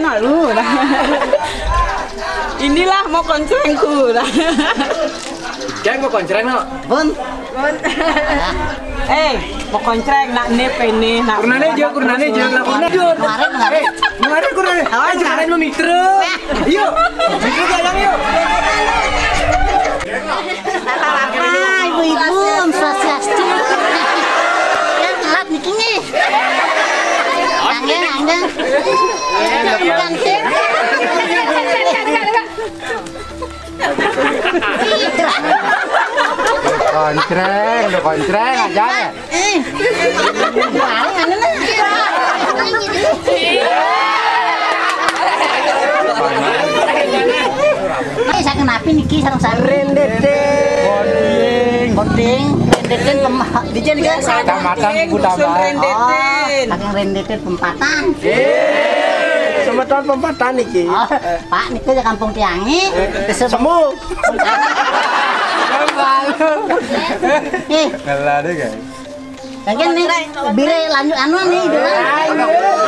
enak lu. Inilah mau koncengku. Jangan mau konceng no. Bun. Mau konceng nak nepene nak. Kurnane jo Kemarin kurnane. Ayo jangan mau mitra. Yuk. Mitra jalan yuk. Hai ibu-ibu, Om Swastiastu. Yang telat niki nih. Angga. Kontreng aja ya. Saya kenapa niki sarung-sarung Bonding rendetin dijen kan Kecamatan Budamai. Saking rendetin pempatan. Semeton pempatan iki. Pak niki di Kampung Tiangi. Semu. Ngalah deh guys. Kan nih bire lanjut anu nih idola.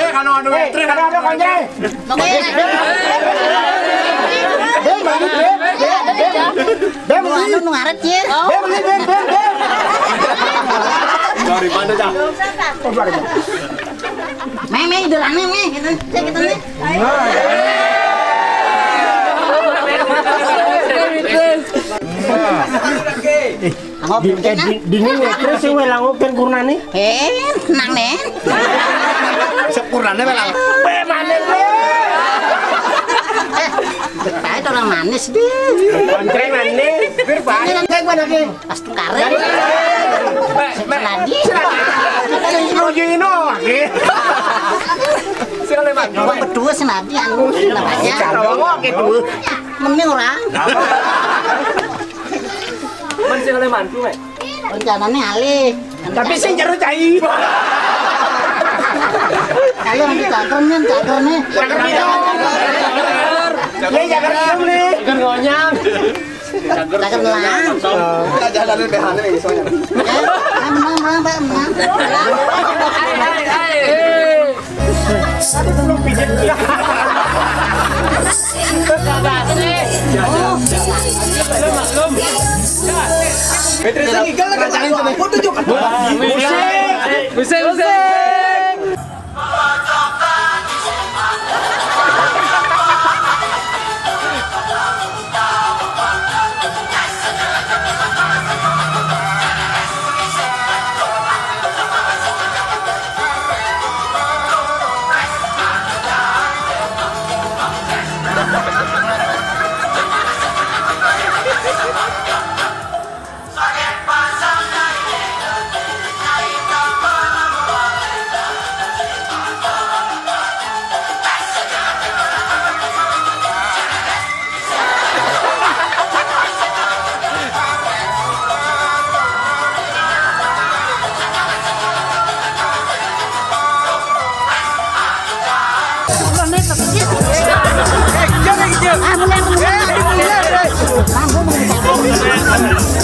Kano anu metri kano anu konjeng. Bem anu nu ngaret ye. Bem. Dari mana dah? Me idolane me gitu nih. Dingin ya terus sing welangokeun kurnane. Nang nen. Sepurnane welang. Maneh le. Betai orang manis di. Kontreng manis. Bir Pak. Kontreng mana ki? Pas tukaren. Lagi. Rujino ki. Sing le Pak. Berdua senadi anu namanya. Karo ki tuh. Mending orang. Men sing le mantu mek. Rencananya alih. Tapi sing jero cai. Kalau nanti cagernya. Ya jagar diem nih. Jagar ngonyang. Cager lang. Kita jalan behane nih soalnya. Menang, Pak, menang. Satu belum pijit. Maklum. Petri lagi gal kan foto juga. Musik. Ah, mulai.